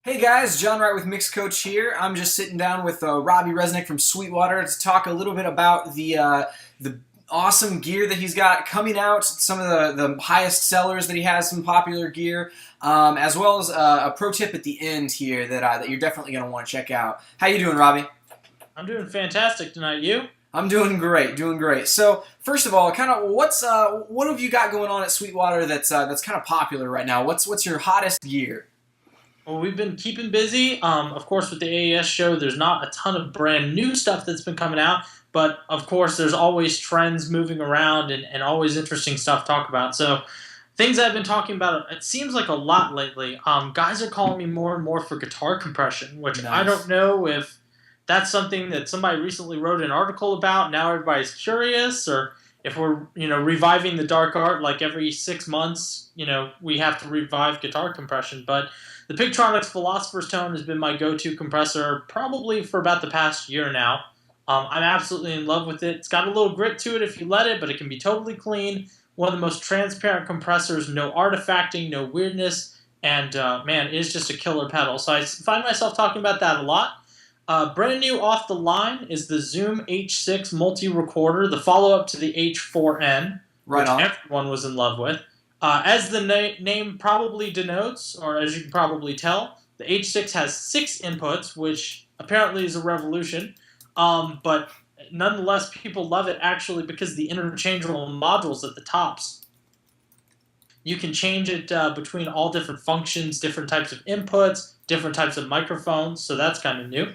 Hey guys, John Wright with MixCoach here. I'm just sitting down with Robby Resnick from Sweetwater to talk a little bit about the awesome gear that he's got coming out, some of the highest sellers that he has, some popular gear, as well as a pro tip at the end here that you're definitely going to want to check out. How you doing, Robby? I'm doing fantastic tonight. You? I'm doing great, doing great. So first of all, kind of what have you got going on at Sweetwater that's kind of popular right now? What's your hottest gear? Well, we've been keeping busy. Of course, with the AES show, there's not a ton of brand new stuff that's been coming out, but of course, there's always trends moving around and always interesting stuff to talk about. So, things I've been talking about, it seems like a lot lately. Guys are calling me more and more for guitar compression, which I Nice. don't know if that's something that somebody recently wrote an article about. Now everybody's curious, or if we're reviving the dark art like every 6 months. We have to revive guitar compression, but the Pigtronics Philosopher's Tone has been my go-to compressor probably for about the past year now. I'm absolutely in love with it. It's got a little grit to it if you let it, but it can be totally clean. One of the most transparent compressors, no artifacting, no weirdness, and man, it is just a killer pedal. So I find myself talking about that a lot. Brand new off the line is the Zoom H6 multi-recorder, the follow-up to the H4n, Right which on. everyone was in love with. As the name probably denotes, or as you can probably tell, the H6 has 6 inputs, which apparently is a revolution. But nonetheless, people love it actually because the interchangeable modules at the tops. You can change it between all different functions, different types of inputs, different types of microphones, so that's kind of new.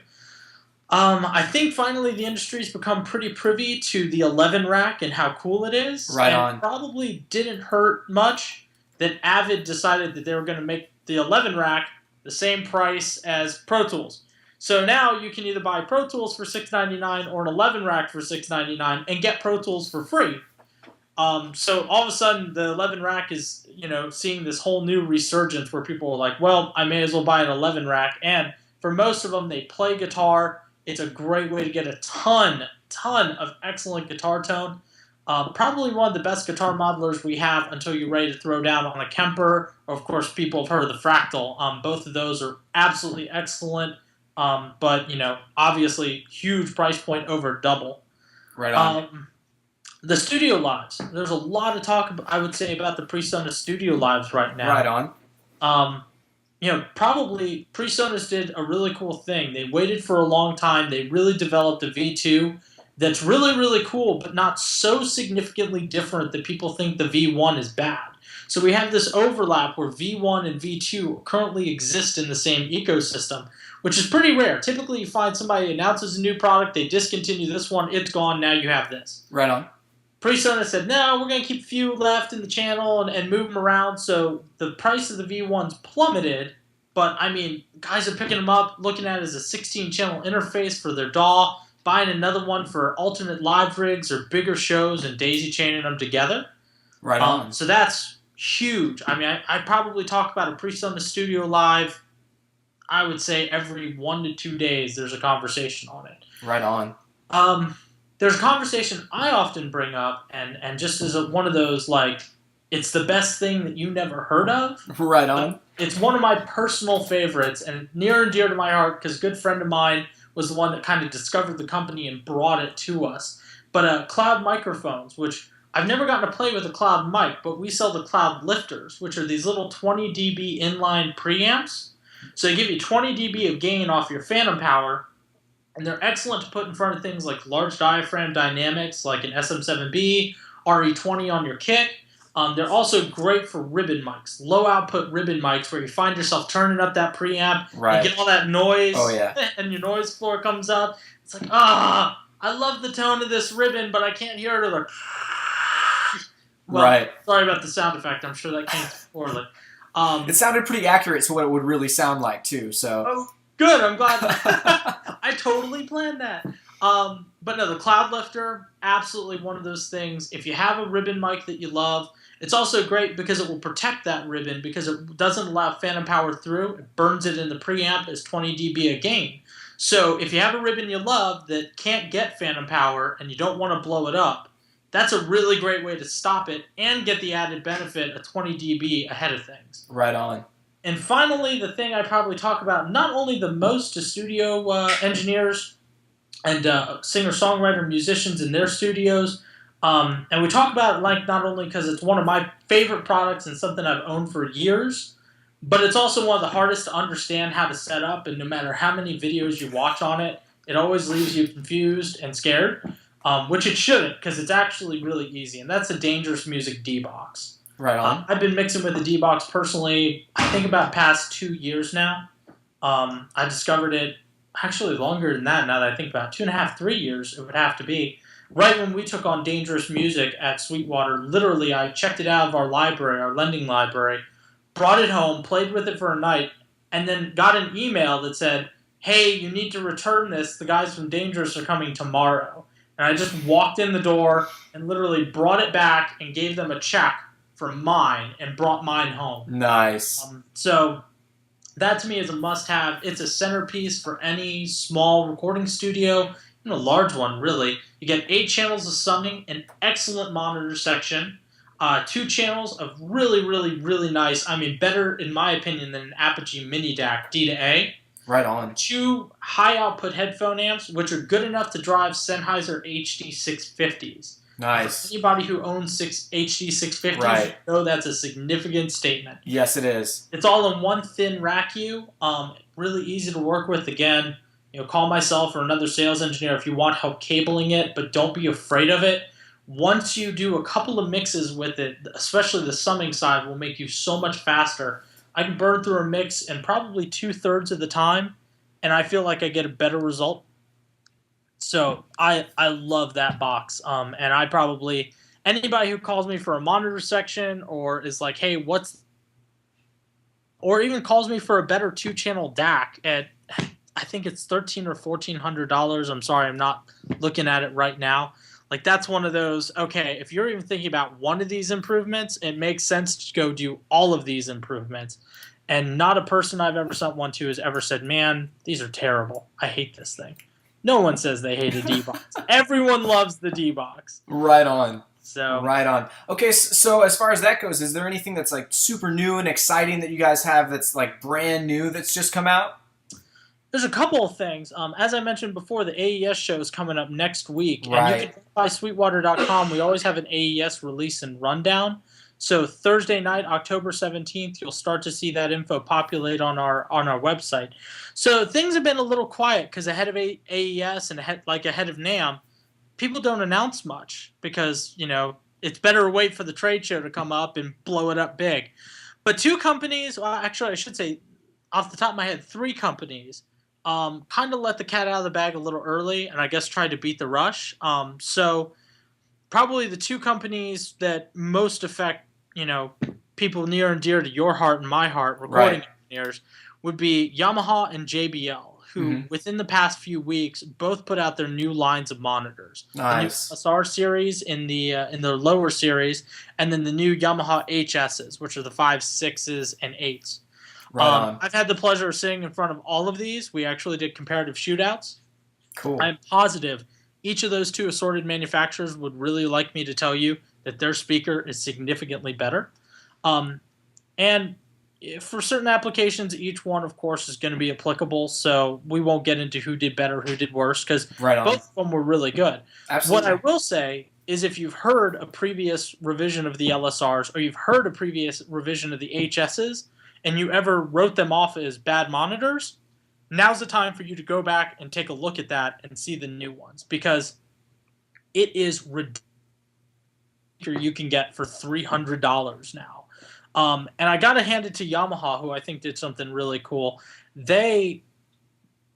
I think finally the industry's become pretty privy to the 11 rack and how cool it is, Right and it on. probably didn't hurt much that Avid decided that they were going to make the 11 rack the same price as Pro Tools. So now you can either buy Pro Tools for $699 or an 11 rack for $699 and get Pro Tools for free. So all of a sudden the 11 rack is seeing this whole new resurgence where people are like, well, I may as well buy an 11 rack, and for most of them they play guitar. It's a great way to get a ton of excellent guitar tone. Probably one of the best guitar modelers we have until you're ready to throw down on a Kemper. Or of course, people have heard of the Fractal. Both of those are absolutely excellent, but obviously huge price point over double. Right on. Um, the studio lives. There's a lot of talk, I would say, about the PreSonus studio lives right Right now. on. Um, probably PreSonus did a really cool thing. They waited for a long time. They really developed a V2 that's really, really cool, but not so significantly different that people think the V1 is bad. So we have this overlap where V1 and V2 currently exist in the same ecosystem, which is pretty rare. Typically, you find somebody announces a new product, they discontinue this one, it's gone, now you have this. Right on. PreSonus said, no, we're going to keep a few left in the channel and move them around. So the price of the V1s plummeted. But, I mean, guys are picking them up, looking at it as a 16-channel interface for their DAW, buying another one for alternate live rigs or bigger shows and daisy-chaining them together. Right on. So that's huge. I mean, I probably talk about a PreSonus Studio Live, I would say every 1 to 2 days there's a conversation on it. Right on. There's a conversation I often bring up, and just as one of those, like, it's the best thing that you never heard of. Right on. It's one of my personal favorites, and near and dear to my heart, because a good friend of mine was the one that kind of discovered the company and brought it to us. But cloud microphones, which I've never gotten to play with a cloud mic, but we sell the cloud lifters, which are these little 20 dB inline preamps. So they give you 20 dB of gain off your phantom power, and they're excellent to put in front of things like large diaphragm dynamics, like an SM7B, RE20 on your kick. They're also great for ribbon mics, low output ribbon mics, where you find yourself turning up that preamp, Right. you get all that noise, Oh yeah. and your noise floor comes up. It's like, I love the tone of this ribbon, but I can't hear it. Or well, Right. sorry about the sound effect. I'm sure that came poorly. It sounded pretty accurate to what it would really sound like too. So. Oh, good. I'm glad. I totally planned that. But no, the Cloud Lifter, absolutely one of those things. If you have a ribbon mic that you love, it's also great because it will protect that ribbon because it doesn't allow phantom power through. It burns it in the preamp as 20 dB a gain. So if you have a ribbon you love that can't get phantom power and you don't want to blow it up, that's a really great way to stop it and get the added benefit of 20 dB ahead of things. Right on. And finally, the thing I probably talk about not only the most to studio engineers and singer-songwriter musicians in their studios, and we talk about it like not only because it's one of my favorite products and something I've owned for years, but it's also one of the hardest to understand how to set up, and no matter how many videos you watch on it, it always leaves you confused and scared, which it shouldn't because it's actually really easy, and that's a Dangerous Music D-Box. Right on. I've been mixing with the D-Box personally, I think about past 2 years now. I discovered it actually longer than that now that I think about it. 2.5, 3 years it would have to be. Right when we took on Dangerous Music at Sweetwater, literally I checked it out of our library, our lending library, brought it home, played with it for a night, and then got an email that said, hey, you need to return this. The guys from Dangerous are coming tomorrow. And I just walked in the door and literally brought it back and gave them a check for mine and brought mine home. Nice. So that to me is a must-have. It's a centerpiece for any small recording studio, and a large one, really. You get 8 channels of summing, an excellent monitor section, 2 channels of really, really, really nice, I mean, better, in my opinion, than an Apogee Mini DAC D-to-A. Right on. 2 high-output headphone amps, which are good enough to drive Sennheiser HD 650s. Nice. For anybody who owns HD 650s, Right. you know that's a significant statement. Yes, it is. It's all in one thin rack U. Really easy to work with. Again, call myself or another sales engineer if you want help cabling it, but don't be afraid of it. Once you do a couple of mixes with it, especially the summing side, will make you so much faster. I can burn through a mix in probably 2/3 of the time, and I feel like I get a better result. So I love that box. And I probably, anybody who calls me for a monitor section or is like, hey, or even calls me for a better 2-channel DAC at, I think it's $1,300 or $1,400. I'm sorry, I'm not looking at it right now. Like, that's one of those, okay, if you're even thinking about one of these improvements, it makes sense to go do all of these improvements. And not a person I've ever sent one to has ever said, man, these are terrible. I hate this thing. No one says they hate a D-Box. Everyone loves the D-Box. Right on. So Right on. Okay, so as far as that goes, is there anything that's like super new and exciting that you guys have that's like brand new that's just come out? there's a couple of things. As I mentioned before, the AES show is coming up next week. Right. And you can buy Sweetwater.com. We always have an AES release and rundown. So Thursday night, October 17th, you'll start to see that info populate on our website. So things have been a little quiet because ahead of AES and ahead of NAMM, people don't announce much because, it's better to wait for the trade show to come up and blow it up big. But 2 companies, well, actually I should say off the top of my head, 3 companies kind of let the cat out of the bag a little early and I guess tried to beat the rush. So probably the 2 companies that most affect, people near and dear to your heart and my heart, recording engineers, would be Yamaha and JBL, who within the past few weeks both put out their new lines of monitors. Nice. The new SR series in the lower series, and then the new Yamaha HSs, which are the 5, 6s, and 8s. Right on. I've had the pleasure of sitting in front of all of these. We actually did comparative shootouts. Cool. I'm positive each of those 2 assorted manufacturers would really like me to tell you that their speaker is significantly better. And for certain applications, each one, of course, is going to be applicable. So we won't get into who did better, who did worse, because both of them were really good. Absolutely. What I will say is if you've heard a previous revision of the LSRs or you've heard a previous revision of the HSs and you ever wrote them off as bad monitors, now's the time for you to go back and take a look at that and see the new ones, because it is ridiculous you can get for $300 now. And I got to hand it to Yamaha, who I think did something really cool. They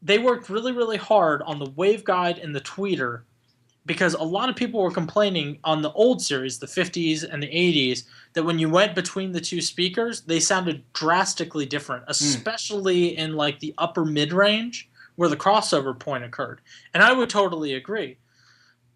worked really, really hard on the waveguide and the tweeter, because a lot of people were complaining on the old series, the 50s and the 80s, that when you went between the 2 speakers, they sounded drastically different, especially in like the upper mid-range where the crossover point occurred. And I would totally agree.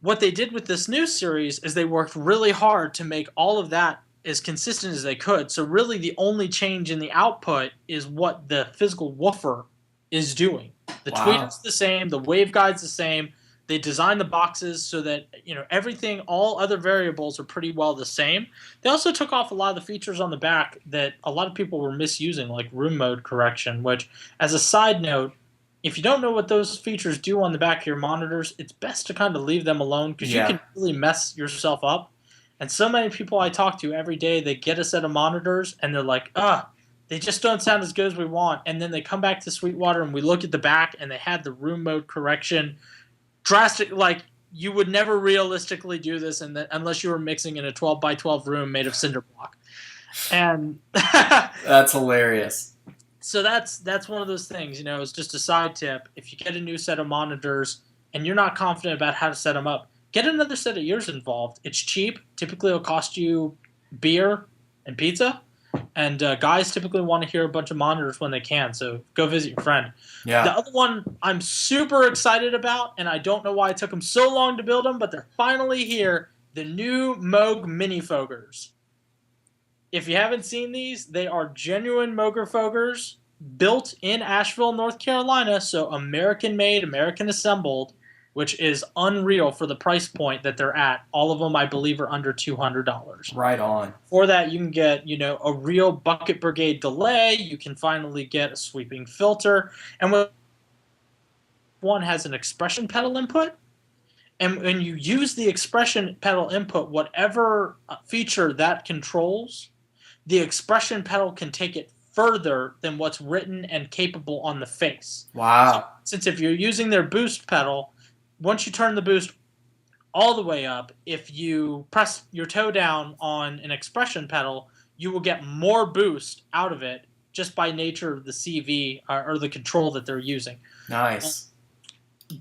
What they did with this new series is they worked really hard to make all of that as consistent as they could. So really the only change in the output is what the physical woofer is doing. The tweeter's the same, the waveguide's the same, They designed the boxes so that, everything, all other variables are pretty well the same. They also took off a lot of the features on the back that a lot of people were misusing, like room mode correction, which, as a side note, if you don't know what those features do on the back of your monitors, it's best to kind of leave them alone because you can really mess yourself up. And so many people I talk to every day, they get a set of monitors and they're like, they just don't sound as good as we want. And then they come back to Sweetwater and we look at the back and they had the room mode correction. Drastic, like you would never realistically do this unless you were mixing in a 12 by 12 room made of cinder block. And that's hilarious. So that's one of those things, it's just a side tip. If you get a new set of monitors and you're not confident about how to set them up, get another set of ears involved. It's cheap. Typically it'll cost you beer and pizza. And guys typically want to hear a bunch of monitors when they can, so go visit your friend. Yeah. The other one I'm super excited about, and I don't know why it took them so long to build them, but they're finally here, the new Moog Minifogers. If you haven't seen these, they are genuine Moog Fogers built in Asheville, North Carolina, so American-made, American-assembled, which is unreal for the price point that they're at. All of them, I believe, are under $200. Right on. For that, you can get, a real Bucket Brigade delay. You can finally get a sweeping filter. And one has an expression pedal input. And when you use the expression pedal input, whatever feature that controls, the expression pedal can take it further than what's written and capable on the face. Wow. So, since if you're using their boost pedal, once you turn the boost all the way up, if you press your toe down on an expression pedal, you will get more boost out of it just by nature of the CV or the control that they're using. Nice.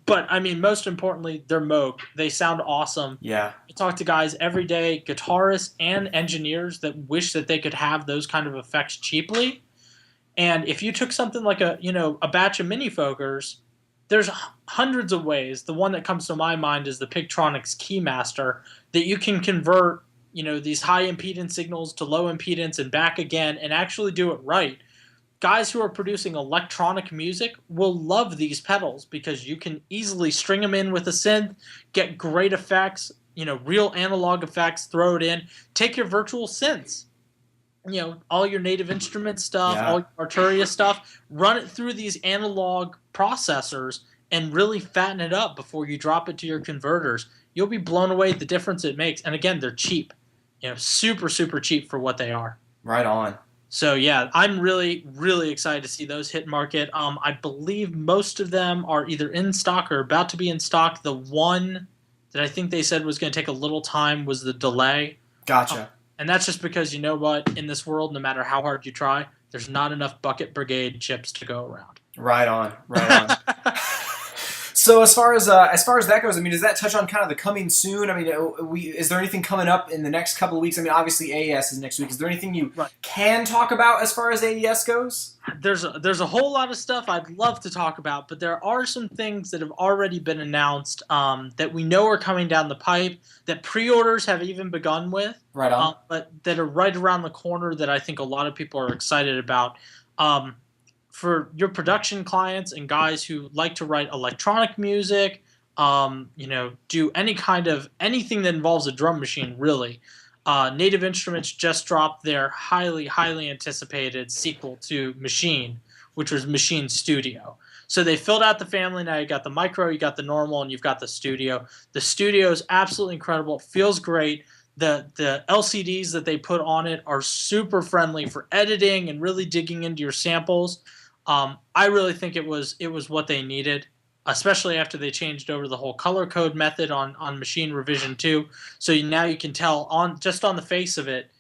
But, most importantly, they're Moog. They sound awesome. Yeah. I talk to guys every day, guitarists and engineers that wish that they could have those kind of effects cheaply. And if you took something like a batch of Minifogers, there's hundreds of ways. The one that comes to my mind is the Pigtronics Keymaster that you can convert, these high impedance signals to low impedance and back again and actually do it right. Guys who are producing electronic music will love these pedals because you can easily string them in with a synth, get great effects, real analog effects, throw it in, take your virtual synths, all your Native Instrument stuff, all your Arturia stuff, run it through these analog processors and really fatten it up before you drop it to your converters. You'll be blown away at the difference it makes. And again, they're cheap, super, super cheap for what they are. Right on. So yeah, I'm really, really excited to see those hit market. I believe most of them are either in stock or about to be in stock. The one that I think they said was going to take a little time was the delay. Gotcha. And that's just because, in this world, no matter how hard you try, there's not enough Bucket Brigade chips to go around. Right on. So as far as that goes, does that touch on kind of the coming soon? Is there anything coming up in the next couple of weeks? Obviously AES is next week. Is there anything you can talk about as far as AES goes? There's a whole lot of stuff I'd love to talk about, but there are some things that have already been announced that we know are coming down the pipe, that pre-orders have even begun with. Right on. But that are right around the corner that I think a lot of people are excited about. For your production clients and guys who like to write electronic music, do anything that involves a drum machine, really. Native Instruments just dropped their highly, highly anticipated sequel to Machine, which was Machine Studio. So they filled out the family. Now you got the Micro, you got the Normal, and you've got the Studio. The Studio is absolutely incredible. It feels great. The LCDs that they put on it are super friendly for editing and really digging into your samples. I really think it was what they needed, especially after they changed over the whole color code method on Machine Revision 2. So now you can tell on the face of it,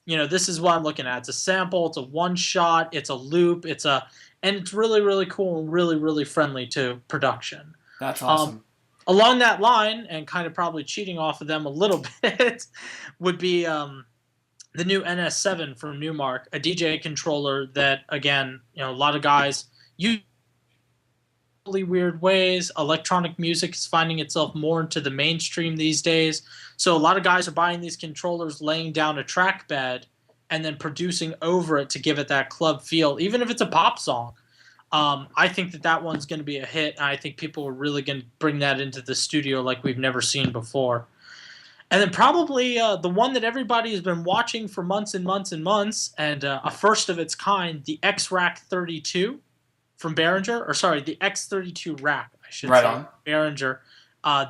this is what I'm looking at. It's a sample, it's a one shot, it's a loop, and it's really, really cool and really, really friendly to production. That's awesome. Along that line, and kind of probably cheating off of them a little bit, would be the new NS7 from Newmark, a DJ controller that, again, a lot of guys use really weird ways. Electronic music is finding itself more into the mainstream these days. So a lot of guys are buying these controllers, laying down a track bed, and then producing over it to give it that club feel, even if it's a pop song. I think that one's going to be a hit, and I think people are really going to bring that into the studio like we've never seen before. And then probably the one that everybody has been watching for months and months and months, and a first of its kind, the X-Rack 32 from Behringer, or sorry, the X32 rack, I should Right say, on. Behringer.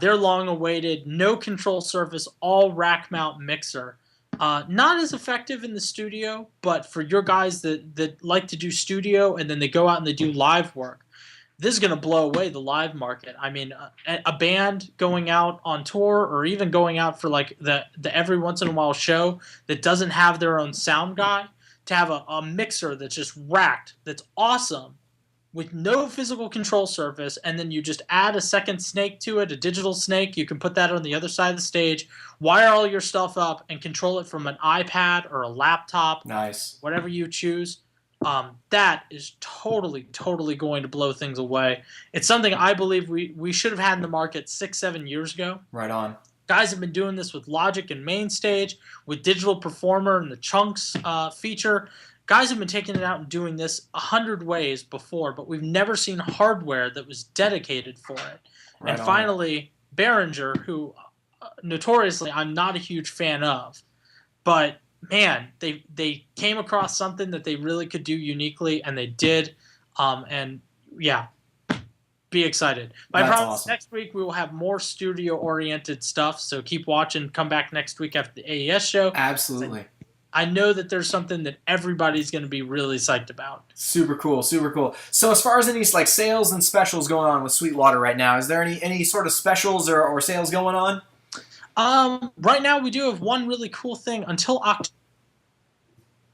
Their long-awaited, no control surface, all rack mount mixer. Not as effective in the studio, but for your guys that like to do studio and then they go out and they do live work, this is going to blow away the live market. I mean, a band going out on tour or even going out for like the every once in a while show that doesn't have their own sound guy, to have a mixer that's just racked, that's awesome, with no physical control surface, and then you just add a second snake to it, a digital snake. You can put that on the other side of the stage, wire all your stuff up, and control it from an iPad or a laptop. Nice. Whatever you choose. That is totally, totally going to blow things away. It's something I believe we should have had in the market 6-7 years ago. Right on. Guys have been doing this with Logic and Mainstage, with Digital Performer and the Chunks feature. Guys have been taking it out and doing this 100 ways before, but we've never seen hardware that was dedicated for it. Right and on. finally, Behringer, who notoriously I'm not a huge fan of, but man, they came across something that they really could do uniquely, and they did. And yeah, be excited. I promise awesome. Next week we will have more studio-oriented stuff, so keep watching. Come back next week after the AES show. Absolutely. I know that there's something that everybody's going to be really psyched about. Super cool, super cool. So as far as any like sales and specials going on with Sweetwater right now, is there any sort of specials or sales going on? Right now we do have one really cool thing. Until October,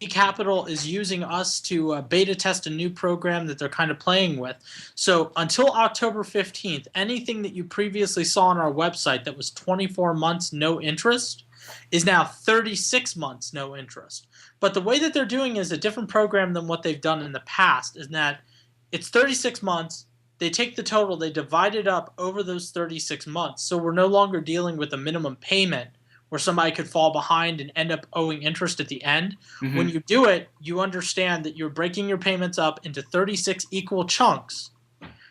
Capital is using us to beta test a new program that they're kind of playing with. So until October 15th, anything that you previously saw on our website that was 24 months no interest is now 36 months no interest. But the way that they're doing is a different program than what they've done in the past, is that it's 36 months. They take the total, they divide it up over those 36 months. So we're no longer dealing with a minimum payment where somebody could fall behind and end up owing interest at the end. Mm-hmm. When you do it, you understand that you're breaking your payments up into 36 equal chunks.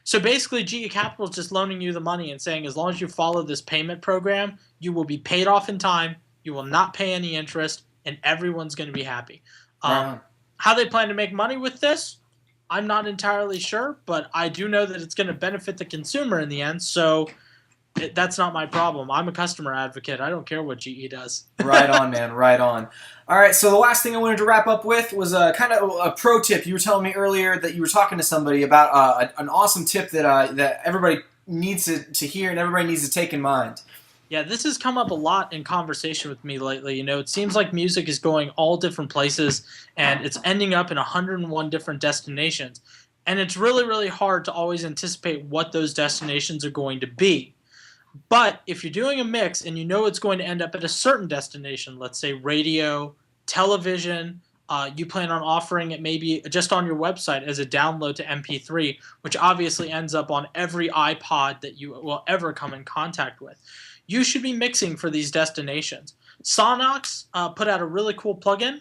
So basically, GE Capital is just loaning you the money and saying, as long as you follow this payment program, you will be paid off in time, you will not pay any interest, and everyone's going to be happy. How they plan to make money with this, I'm not entirely sure, but I do know that it's going to benefit the consumer in the end, so that's not my problem. I'm a customer advocate. I don't care what GE does. Right on, man. Right on. All right, so the last thing I wanted to wrap up with was kind of a pro tip. You were telling me earlier that you were talking to somebody about an awesome tip that everybody needs to hear and everybody needs to take in mind. Yeah, this has come up a lot in conversation with me lately. You know, it seems like music is going all different places, and it's ending up in 101 different destinations. And it's really, really hard to always anticipate what those destinations are going to be. But if you're doing a mix and you know it's going to end up at a certain destination, let's say radio, television, you plan on offering it maybe just on your website as a download to MP3, which obviously ends up on every iPod that you will ever come in contact with. You should be mixing for these destinations. Sonox put out a really cool plugin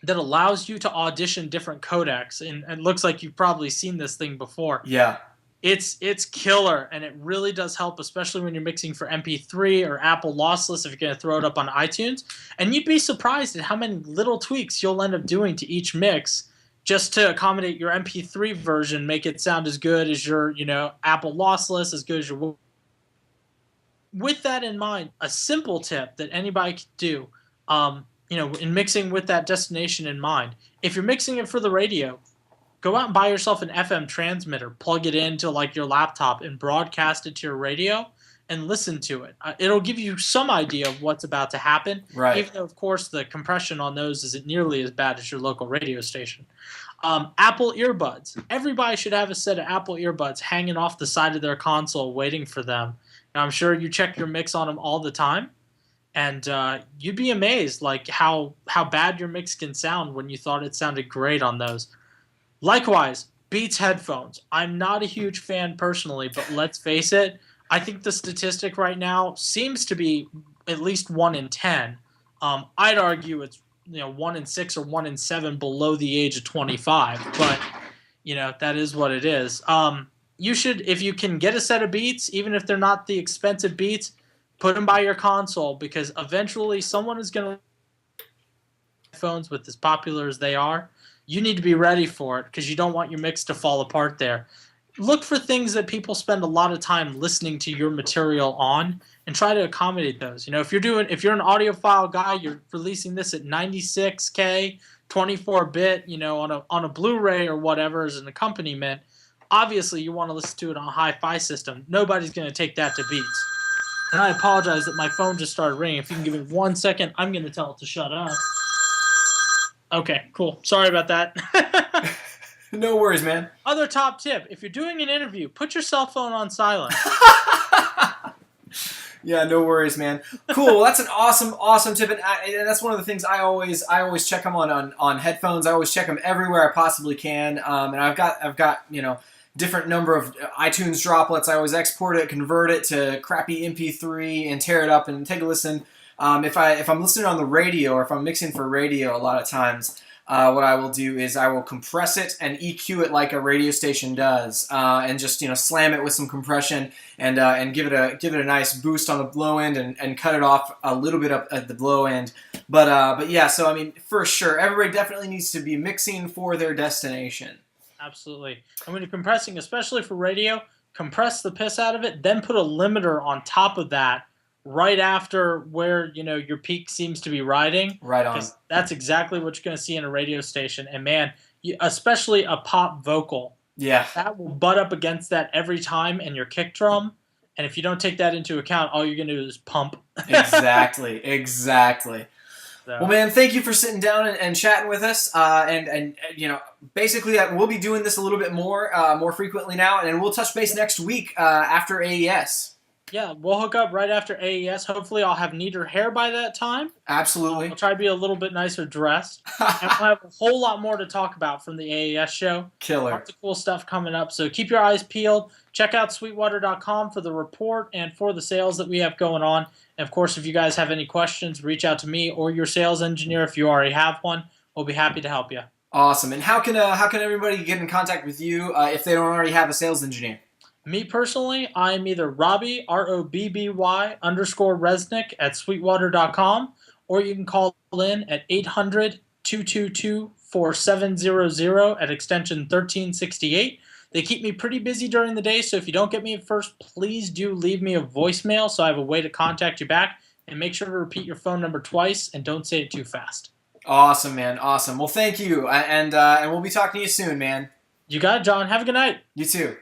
that allows you to audition different codecs, and it looks like you've probably seen this thing before. Yeah. It's killer, and it really does help, especially when you're mixing for MP3 or Apple Lossless if you're going to throw it up on iTunes. And you'd be surprised at how many little tweaks you'll end up doing to each mix just to accommodate your MP3 version, make it sound as good as your, Apple Lossless, as good as your... With that in mind, a simple tip that anybody can do, in mixing with that destination in mind, if you're mixing it for the radio, go out and buy yourself an FM transmitter, plug it into like your laptop, and broadcast it to your radio and listen to it. It'll give you some idea of what's about to happen, right? Even though, of course, the compression on those isn't nearly as bad as your local radio station. Apple earbuds. Everybody should have a set of Apple earbuds hanging off the side of their console waiting for them. Now, I'm sure you check your mix on them all the time, and you'd be amazed like how bad your mix can sound when you thought it sounded great on those. Likewise, Beats headphones. I'm not a huge fan personally, but let's face it, I think the statistic right now seems to be at least 1 in 10. I'd argue it's 1 in 6 or 1 in 7 below the age of 25. But that is what it is. You should, if you can get a set of Beats, even if they're not the expensive Beats, put them by your console, because eventually someone is going to phones with as popular as they are. You need to be ready for it because you don't want your mix to fall apart there. Look for things that people spend a lot of time listening to your material on and try to accommodate those. If you're an audiophile guy, you're releasing this at 96K, 24-bit, on a Blu-ray or whatever as an accompaniment. Obviously, you want to listen to it on a hi-fi system. Nobody's going to take that to Beats. And I apologize that my phone just started ringing. If you can give me 1 second, I'm going to tell it to shut up. Okay, cool. Sorry about that. No worries, man. Other top tip, if you're doing an interview, put your cell phone on silent. Yeah, no worries, man. Cool. Well, that's an awesome tip, and that's one of the things I always check them on headphones. I always check them everywhere I possibly can, and I've got different number of iTunes droplets. I always export it, convert it to crappy MP3, and tear it up and take a listen. If I'm listening on the radio or if I'm mixing for radio, a lot of times, what I will do is I will compress it and EQ it like a radio station does, and just slam it with some compression and give it a nice boost on the low end and cut it off a little bit up at the low end. But yeah, so I mean, for sure, everybody definitely needs to be mixing for their destination. Absolutely. And when you're compressing, especially for radio, compress the piss out of it, then put a limiter on top of that right after where your peak seems to be riding. Right on. That's exactly what you're going to see in a radio station. And man, especially a pop vocal. Yeah. That will butt up against that every time, and your kick drum. And if you don't take that into account, all you're going to do is pump. Exactly. So. Well, man, thank you for sitting down and chatting with us. And basically, we'll be doing this a little bit more frequently now, and we'll touch base next week after AES. Yeah, we'll hook up right after AES. Hopefully, I'll have neater hair by that time. Absolutely. I'll try to be a little bit nicer dressed. And we'll have a whole lot more to talk about from the AES show. Killer. Lots of cool stuff coming up. So keep your eyes peeled. Check out Sweetwater.com for the report and for the sales that we have going on. And, of course, if you guys have any questions, reach out to me or your sales engineer if you already have one. We'll be happy to help you. Awesome. And how can everybody get in contact with you if they don't already have a sales engineer? Me personally, I'm either Robby, ROBBY _Resnick at Sweetwater.com, or you can call in at 800-222-4700 at extension 1368. They keep me pretty busy during the day, so if you don't get me at first, please do leave me a voicemail so I have a way to contact you back. And make sure to repeat your phone number twice and don't say it too fast. Awesome, man. Awesome. Well, thank you, and we'll be talking to you soon, man. You got it, John. Have a good night. You too.